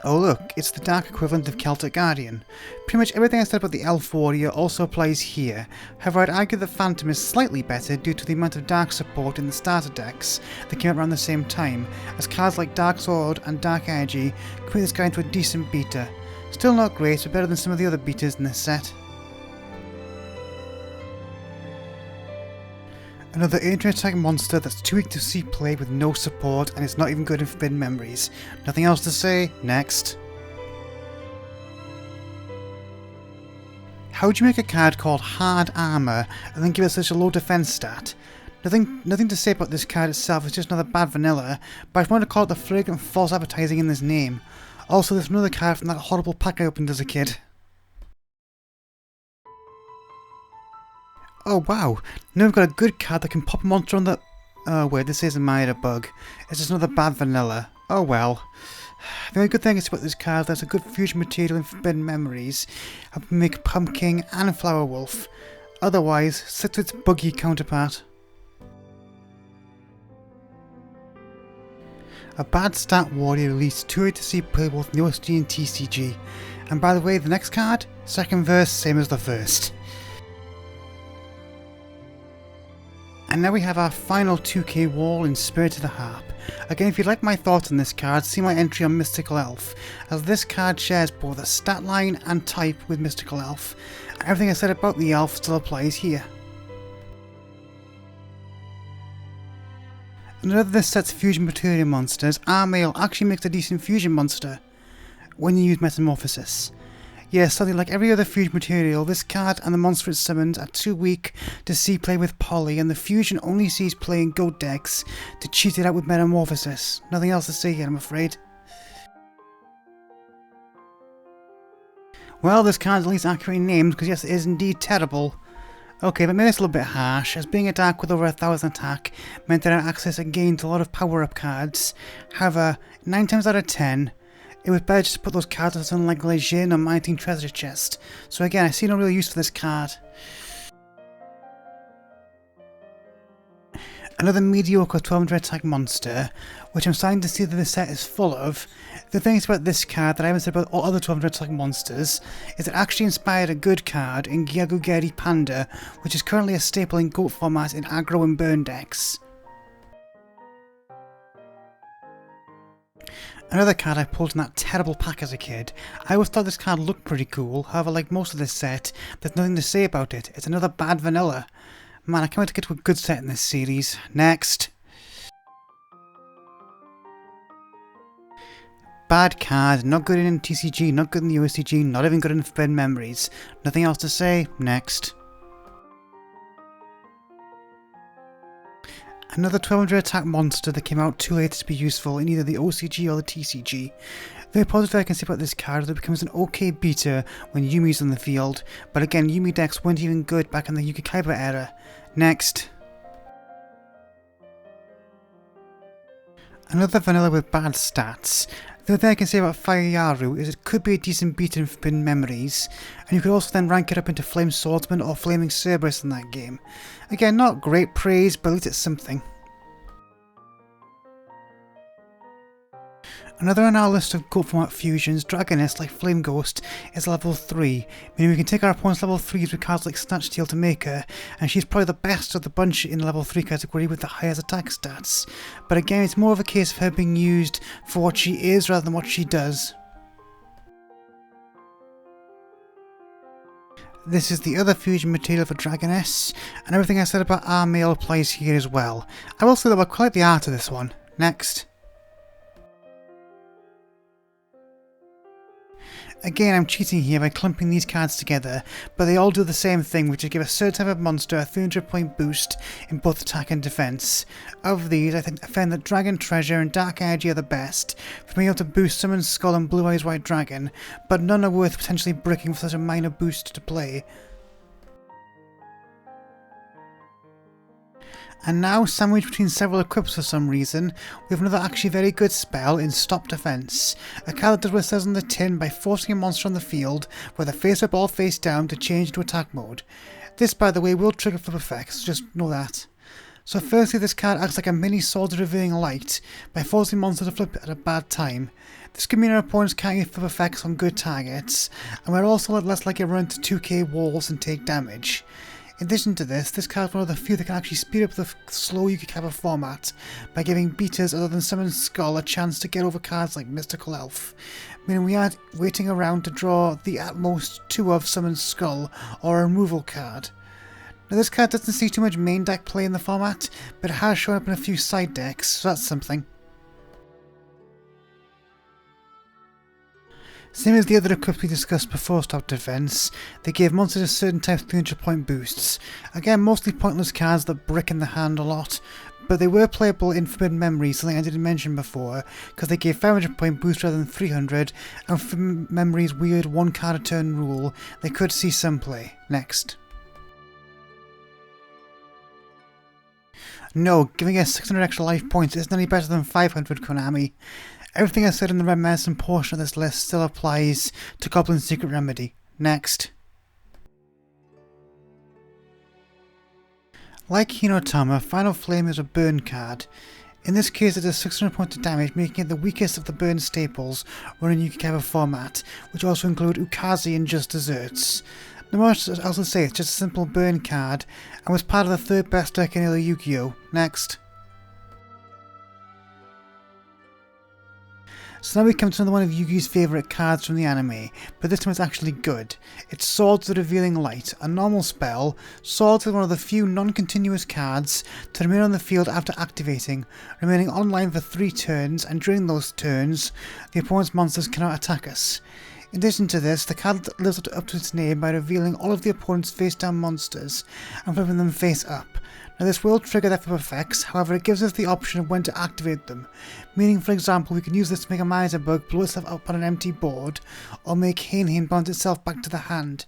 Oh look, it's the dark equivalent of Celtic Guardian. Pretty much everything I said about the Elf Warrior also applies here. However, I'd argue the Phantom is slightly better due to the amount of dark support in the starter decks that came out around the same time, as cards like Dark Sword and Dark Energy can make this guy into a decent beater. Still not great, but better than some of the other beaters in this set. Another ancient attack monster that's too weak to see play with no support and is not even good in Forbidden Memories. Nothing else to say? Next. How would you make a card called Hard Armour and then give it such a low defense stat? Nothing to say about this card itself, it's just another bad vanilla, but I just wanted to call it the flagrant false advertising in this name. Also, there's another card from that horrible pack I opened as a kid. Oh wow, now we've got a good card that can pop a monster on the... Oh wait, this isn't a bug. It's just another bad vanilla. Oh well. The only good thing is about this card is there's a good fusion material in Forbidden Memories. I can make Pumpkin and Flower Wolf. Otherwise, stick to its buggy counterpart. A bad stat warrior released 2 to see play both in the OSG and TCG. And by the way, the next card, second verse, same as the first. And now we have our final 2k wall in Spirit of the Harp. Again, if you'd like my thoughts on this card, see my entry on Mystical Elf, as this card shares both a stat line and type with Mystical Elf. Everything I said about the elf still applies here. Another of this set's fusion material monsters, ARMOUR actually makes a decent fusion monster when you use Metamorphosis. Yes, something like every other fusion material, this card and the monster it summons are too weak to see play with Poly, and the fusion only sees play in goat decks to cheat it out with Metamorphosis. Nothing else to say here, I'm afraid. Well, this card's at least accurately named, because yes, it is indeed terrible. Okay, but maybe it's a little bit harsh, as being a dark with over 1000 attack meant that I had access again to a lot of power-up cards. However, 9 times out of 10, it was better just to put those cards on something like Legion or Mighty Treasure Chest. So again, I see no real use for this card. Another mediocre 1200 attack monster, which I'm starting to see that this set is full of. The thing is about this card that I haven't said about all other 1200 attack monsters is it actually inspired a good card in Gyagugeri Panda, which is currently a staple in GOAT format in aggro and burn decks. Another card I pulled in that terrible pack as a kid. I always thought this card looked pretty cool, however like most of this set, there's nothing to say about it. It's another bad vanilla. Man, I can't wait to get to a good set in this series. Next. Bad card, not good in TCG, not good in the OSCG, not even good in Forbidden Memories. Nothing else to say. Next. Another 1200 attack monster that came out too late to be useful in either the OCG or the TCG. The positive I can say about this card is that it becomes an okay beater when Yumi's on the field, but again Yumi decks weren't even good back in the Yugioh era. Next. Another vanilla with bad stats. The other thing I can say about Fire Yaru is it could be a decent beater in Forbidden Memories, and you could also then rank it up into Flame Swordsman or Flaming Cerberus in that game. Again, not great praise, but at least it's something. Another on our list of GOAT format fusions, Dragoness, like Flame Ghost, is level 3, meaning we can take our opponent's level 3s with cards like Snatch Steel to make her, and she's probably the best of the bunch in the level 3 category with the highest attack stats. But again, it's more of a case of her being used for what she is rather than what she does. This is the other fusion material for Dragoness, and everything I said about ARMOUR applies here as well. I will say that I quite like the art of this one. Next. Again, I'm cheating here by clumping these cards together, but they all do the same thing, which is give a certain type of monster a 300 point boost in both attack and defense. Of these, I find that Dragon Treasure and Dark Energy are the best, for being able to boost Summon Skull and Blue Eyes White Dragon, but none are worth potentially bricking for such a minor boost to play. And now, sandwiched between several equips for some reason, we have another actually very good spell in Stop Defense. A card that does what it says on the tin by forcing a monster on the field, whether face up or face down, to change into attack mode. This, by the way, will trigger flip effects, just know that. So firstly, this card acts like a mini Swords of Revealing Light by forcing monsters to flip at a bad time. This can mean our opponents can't get flip effects on good targets, and we're also less likely to run into 2k walls and take damage. In addition to this, this card is one of the few that can actually speed up the slow Yugioh format by giving beaters other than Summon Skull a chance to get over cards like Mystical Elf, meaning we aren't waiting around to draw the at most 2 of Summon Skull or a removal card. Now this card doesn't see too much main deck play in the format, but it has shown up in a few side decks, so that's something. Same as the other equips we discussed before Stop Defense, they gave monsters a certain type of 300 point boosts. Again, mostly pointless cards that brick in the hand a lot, but they were playable in Forbidden Memories, something I didn't mention before, because they gave 500 point boost rather than 300, and Forbidden Memories' weird 1 card a turn rule, they could see some play. Next. No, giving us 600 extra life points isn't any better than 500, Konami. Everything I said in the Red Medicine portion of this list still applies to Goblin's Secret Remedy. Next. Like Hinotama, Final Flame is a burn card. In this case it does 600 points of damage, making it the weakest of the burn staples running Yugioh format, which also include Ukazi and Just Desserts. The most else to say, it's just a simple burn card, and was part of the 3rd best deck in early Yugioh. Next. So now we come to another one of Yugi's favourite cards from the anime, but this time it's actually good. It's Swords of the Revealing Light, a normal spell. Swords is one of the few non-continuous cards to remain on the field after activating, remaining online for 3 turns, and during those turns, the opponent's monsters cannot attack us. In addition to this, the card lives up to its name by revealing all of the opponent's face-down monsters and flipping them face up. Now this will trigger their flip effects, however it gives us the option of when to activate them, meaning for example we can use this to make a Miser Bug blow itself up on an empty board, or make Hein bounce itself back to the hand.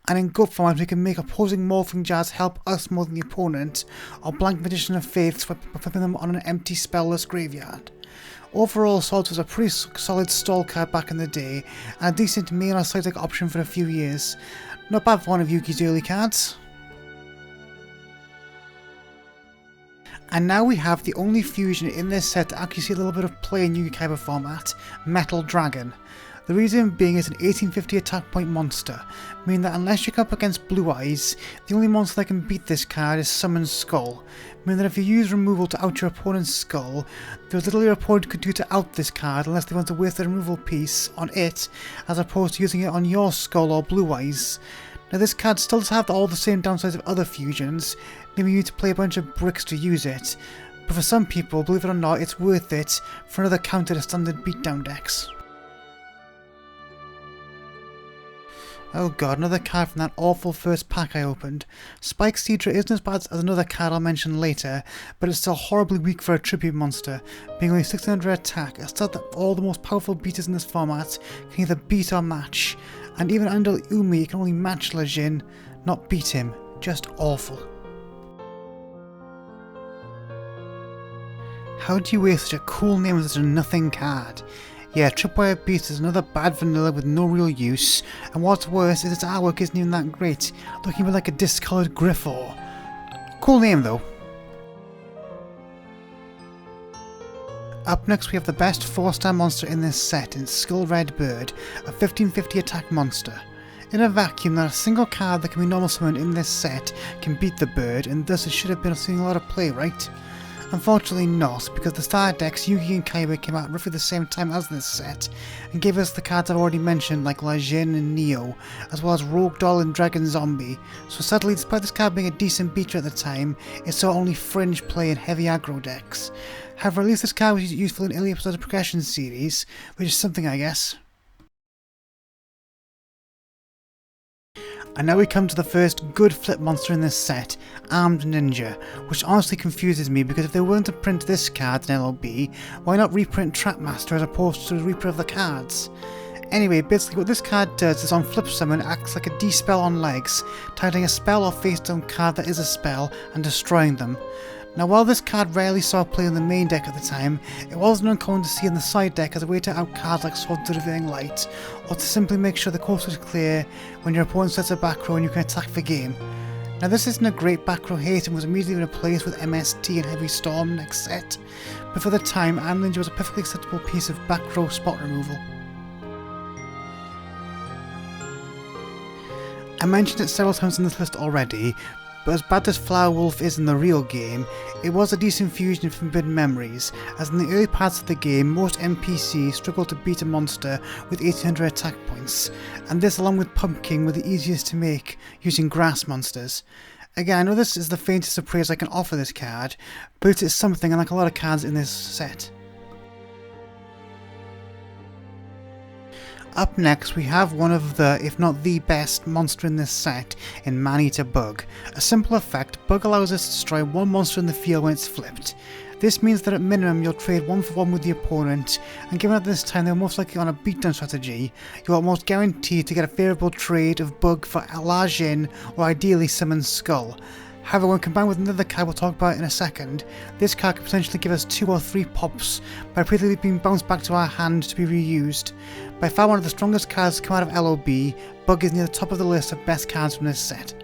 And in GOAT format we can make opposing morphing jars help us more than the opponent, or blank Magician of Faith by flipping them on an empty spellless graveyard. Overall, Swords was a pretty solid stall card back in the day, and a decent main or side deck option for a few years. Not bad for one of Yugi's early cards. And now we have the only fusion in this set to actually see a little bit of play in Yugioh format, Metal Dragon. The reason being it's an 1850 attack point monster, meaning that unless you come up against Blue Eyes, the only monster that can beat this card is Summon Skull, meaning that if you use removal to out your opponent's skull, there's little your opponent could do to out this card unless they want to waste the removal piece on it, as opposed to using it on your skull or Blue Eyes. Now this card still does have all the same downsides of other fusions, namely you need to play a bunch of bricks to use it, but for some people, believe it or not, it's worth it for another counter to standard beatdown decks. Oh god, another card from that awful first pack I opened. Spike SEADRA isn't as bad as another card I'll mention later, but it's still horribly weak for a tribute monster, being only 600 attack, a stat that all the most powerful beaters in this format can either beat or match, and even under Umi can only match Lejin, not beat him. Just awful. How do you waste such a cool name on such a nothing card? Yeah, TRIPWIRE Beast is another bad vanilla with no real use, and what's worse is its artwork isn't even that great, looking a bit like a discoloured Griffor. Cool name though. Up next we have the best 4-star monster in this set in Skull Red Bird, a 1550 attack monster. In a vacuum, not a single card that can be normal summoned in this set can beat the bird, and thus it should have been seeing a lot of play, right? Unfortunately not, because the star decks Yugioh and Kaiba came out roughly the same time as this set, and gave us the cards I've already mentioned like Lajin and Neo, as well as Rogue Doll and Dragon Zombie, so sadly despite this card being a decent beater at the time, it saw only fringe play in heavy aggro decks. However, at least this card was useful in early episodes of the Progression series, which is something I guess. And now we come to the first good flip monster in this set, Armed Ninja, which honestly confuses me because if they're willing to print this card in LOB, why not reprint Trapmaster as opposed to the reprint of the cards? Anyway, basically what this card does is on flip summon acts like a D-spell on legs, targeting a spell or face down card that is a spell and destroying them. Now while this card rarely saw play in the main deck at the time, it wasn't uncommon to see in the side deck as a way to out cards like Swords of Revealing Light, or to simply make sure the coast is clear when your opponent sets a back row and you can attack the game. Now this isn't a great back row hit and was immediately replaced with MST and Heavy Storm next set, but for the time Armed Ninja was a perfectly acceptable piece of back row spot removal. I mentioned it several times in this list already, but as bad as Flower Wolf is in the real game, it was a decent fusion of Forbidden Memories, as in the early parts of the game most NPCs struggled to beat a monster with 1800 attack points, and this along with Pumpkin were the easiest to make using grass monsters. Again, I know this is the faintest of praise I can offer this card, but it's something unlike a lot of cards in this set. Up next we have one of the, if not the best, monster in this set in Man-Eater Bug. A simple effect, Bug allows us to destroy one monster in the field when it's flipped. This means that at minimum you'll trade 1 for 1 with the opponent, and given at this time they're most likely on a beatdown strategy, you are almost guaranteed to get a favourable trade of Bug for Lajin or ideally Summon Skull. However, when combined with another card we'll talk about in a second, this card could potentially give us 2 or 3 pops by repeatedly being bounced back to our hand to be reused. By far one of the strongest cards to come out of LOB, Bug is near the top of the list of best cards from this set.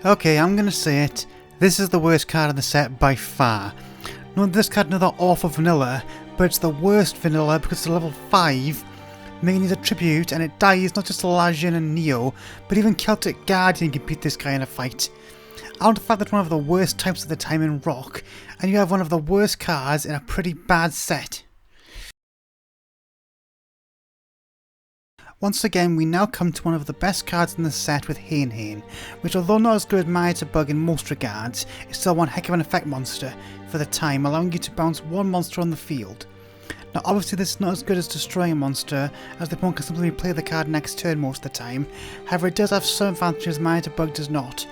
Okay, I'm gonna say it, this is the worst card in the set by far. Not this card another awful vanilla, but it's the worst vanilla because it's a level 5, making it a tribute, and it dies not just to Lajin and Neo, but even Celtic Guardian can beat this guy in a fight. Out of the fact that one of the worst types at the time in Rock, and you have one of the worst cards in a pretty bad set. Once again, we now come to one of the best cards in the set with Hain, which although not as good as Man-Eater Bug in most regards, is still one heck of an effect monster for the time, allowing you to bounce one monster on the field. Now obviously this is not as good as destroying a monster, as the opponent can simply replay the card next turn most of the time, however it does have some advantages Man-Eater Bug does not.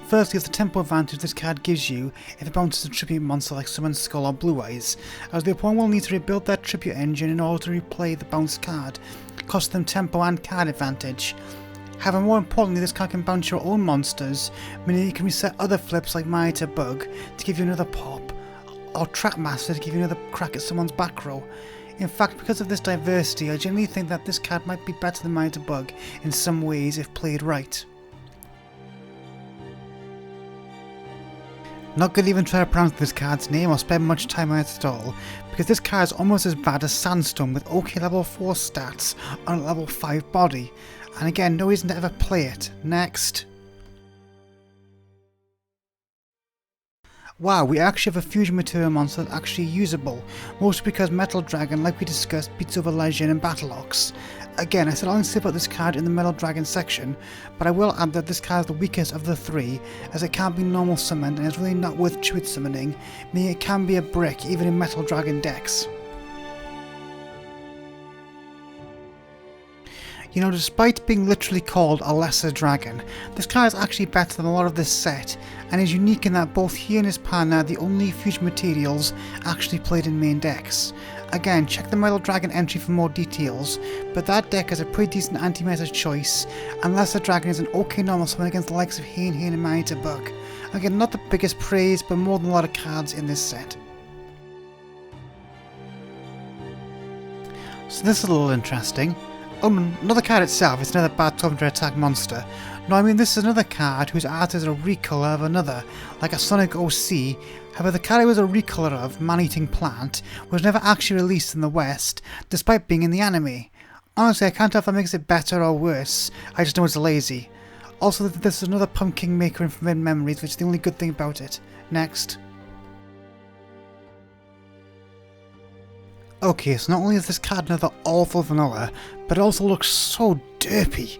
Firstly is the tempo advantage this card gives you if it bounces a tribute monster like Summon Skull or Blue Eyes, as the opponent will need to rebuild their tribute engine in order to replay the bounced card, costing them tempo and card advantage. However, more importantly, this card can bounce your own monsters, meaning you can reset other flips like Man-Eater Bug to give you another pop, or Trapmaster to give you another crack at someone's back row. In fact, because of this diversity, I genuinely think that this card might be better than Man-Eater Bug in some ways if played right. Not gonna even try to pronounce this card's name or spend much time on it at all, because this card is almost as bad as Sandstorm with OK level 4 stats on a level 5 body, and again no reason to ever play it. Next. Wow, we actually have a fusion material monster that's actually usable, mostly because Metal Dragon, like we discussed, beats over Lejin and Battleox. Again, I said I'll only say about this card in the Metal Dragon section, but I will add that this card is the weakest of the 3, as it can't be normal summoned and is really not worth Druid summoning, meaning it can be a brick even in Metal Dragon decks. You know, despite being literally called a lesser dragon, this card is actually better than a lot of this set, and is unique in that both he and his partner are the only fusion materials actually played in main decks. Again, check the Metal Dragon entry for more details, but that deck is a pretty decent anti-meta choice, and Lesser Dragon is an okay normal summon against the likes of Hane and Manita Bug. Again, not the biggest praise, but more than a lot of cards in this set. So this is a little interesting. Oh, not the card itself, it's another bad 1200 attack monster. No, I mean this is another card whose art is a recolor of another, like a Sonic OC. However, the card it was a recolor of, Man-Eating Plant, was never actually released in the West, despite being in the anime. Honestly, I can't tell if that makes it better or worse, I just know it's lazy. Also, this is another Pumpkin Maker in Forbidden Memories, which is the only good thing about it. Next. Okay, so not only is this card another awful vanilla, but it also looks so derpy.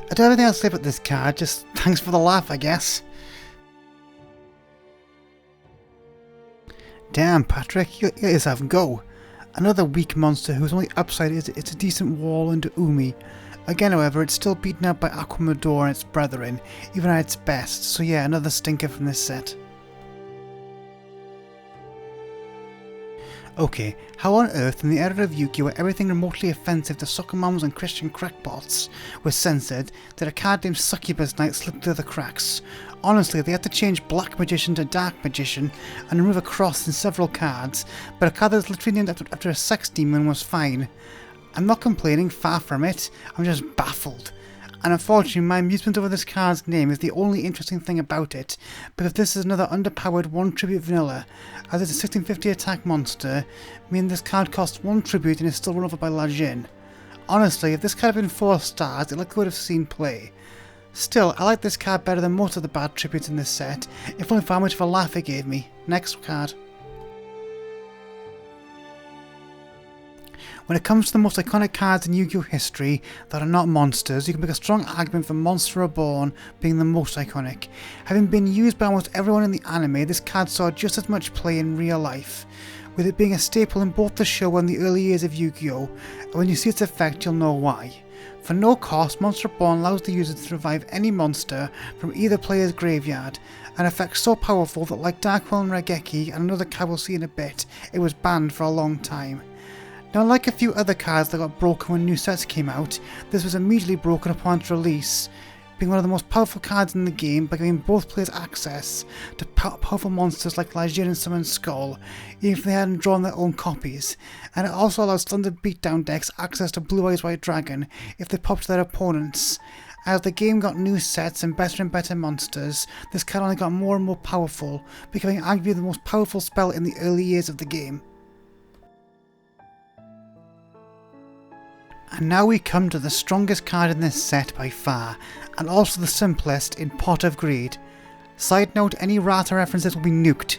I don't have anything else to say about this card, just thanks for the laugh, I guess. Damn, Patrick, you let yourself go. Another weak monster whose only upside is it's a decent wall into Umi. Again, however, it's still beaten up by Aquamador and its brethren, even at its best, so yeah, another stinker from this set. Okay, how on earth in the era of Yu-Gi-Oh where everything remotely offensive to soccer moms and Christian crackpots was censored did a card named Succubus Knight slip through the cracks? Honestly, they had to change Black Magician to Dark Magician and remove a cross in several cards, but a card that was literally named after a sex demon was fine. I'm not complaining, far from it, I'm just baffled. And unfortunately, my amusement over this card's name is the only interesting thing about it, because this is another underpowered 1 tribute vanilla, as it's a 1650 attack monster, meaning this card costs 1 tribute and is still run over by Lajin. Honestly, if this card had been 4 stars, it likely would have seen play. Still, I like this card better than most of the bad tributes in this set, if only for how much of a laugh it gave me. Next card. When it comes to the most iconic cards in Yu-Gi-Oh history that are not monsters, you can make a strong argument for Monster Reborn being the most iconic. Having been used by almost everyone in the anime, this card saw just as much play in real life, with it being a staple in both the show and the early years of Yu-Gi-Oh, and when you see its effect you'll know why. For no cost, Monster Reborn allows the user to revive any monster from either player's graveyard, an effect so powerful that like Darkwill and Regeki and another card we'll see in a bit, it was banned for a long time. Now, like a few other cards that got broken when new sets came out, this was immediately broken upon its release, being one of the most powerful cards in the game by giving both players access to powerful monsters like Lajin and Summon Skull, even if they hadn't drawn their own copies, and it also allowed standard beatdown decks access to Blue Eyes White Dragon if they popped their opponents. As the game got new sets and better monsters, this card only got more and more powerful, becoming arguably the most powerful spell in the early years of the game. And now we come to the strongest card in this set by far, and also the simplest in Pot of Greed. Side note, any Rata references will be nuked.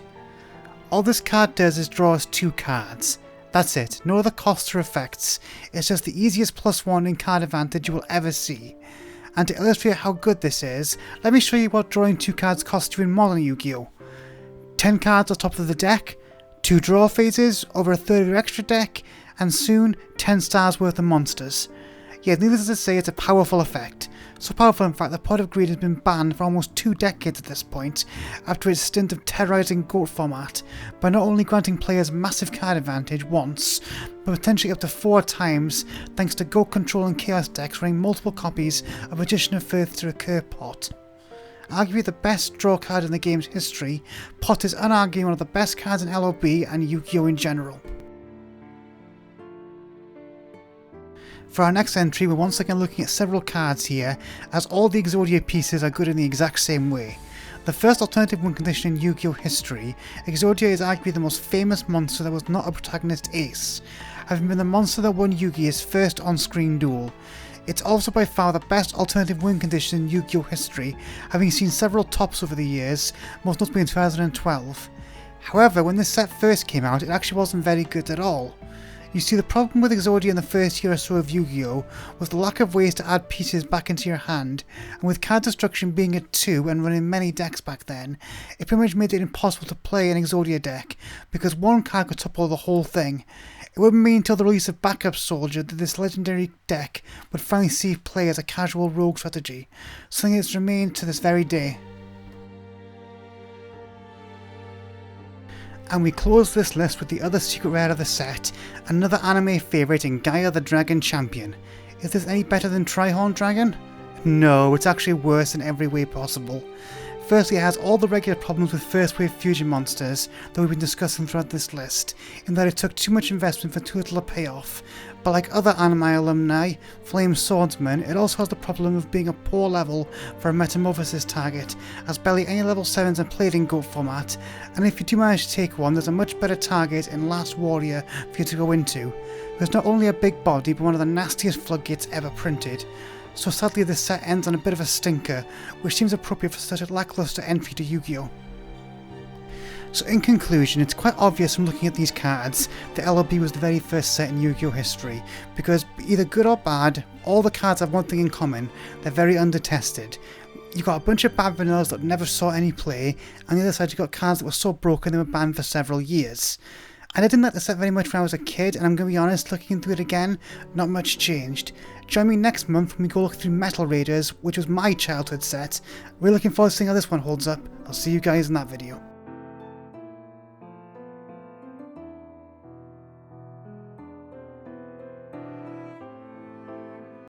All this card does is draw us 2 cards. That's it, no other costs or effects, it's just the easiest +1 in card advantage you will ever see. And to illustrate how good this is, let me show you what drawing 2 cards costs you in modern Yu-Gi-Oh! 10 cards on top of the deck, 2 draw phases, over a third of your extra deck, and soon 10 stars worth of monsters. Yet needless to say, it's a powerful effect. So powerful in fact that Pot of Greed has been banned for almost 2 decades at this point, after its stint of terrorising GOAT format, by not only granting players massive card advantage once, but potentially up to 4 times thanks to GOAT control and Chaos decks running multiple copies of Magician of Earth to recur Pot. Arguably the best draw card in the game's history, Pot is unarguably one of the best cards in LOB and Yu-Gi-Oh! In general. For our next entry, we're once again looking at several cards here, as all the Exodia pieces are good in the exact same way. The first alternative win condition in Yu-Gi-Oh! History, Exodia is arguably the most famous monster that was not a protagonist ace, having been the monster that won Yu-Gi-Oh's first on-screen duel. It's also by far the best alternative win condition in Yu-Gi-Oh! History, having seen several tops over the years, most notably in 2012. However, when this set first came out, it actually wasn't very good at all. You see, the problem with Exodia in the first year or so of Yu-Gi-Oh! Was the lack of ways to add pieces back into your hand, and with card destruction being at 2 and running many decks back then, it pretty much made it impossible to play an Exodia deck, because one card could topple the whole thing. It wouldn't be until the release of Backup Soldier that this legendary deck would finally see play as a casual rogue strategy, something that's remained to this very day. And we close this list with the other secret rare of the set, another anime favourite in Gaia the Dragon Champion. Is this any better than Trihorn Dragon? No, it's actually worse in every way possible. Firstly, it has all the regular problems with first wave fusion monsters that we've been discussing throughout this list, in that it took too much investment for too little to pay off. But like other anime alumni, Flame Swordsman, it also has the problem of being a poor level for a metamorphosis target, as barely any level 7s are played in GOAT format, and if you do manage to take one, there's a much better target in Last Warrior for you to go into. There's not only a big body, but one of the nastiest floodgates ever printed. So sadly this set ends on a bit of a stinker, which seems appropriate for such a lackluster entry to Yu-Gi-Oh! So in conclusion, it's quite obvious from looking at these cards that LLB was the very first set in Yu-Gi-Oh! History, because either good or bad, all the cards have one thing in common: they're very undertested. You've got a bunch of bad vanillas that never saw any play, and on the other side you've got cards that were so broken they were banned for several years. And I didn't like the set very much when I was a kid, and I'm going to be honest, looking through it again, not much changed. Join me next month when we go look through Metal Raiders, which was my childhood set. We're looking forward to seeing how this one holds up. I'll see you guys in that video.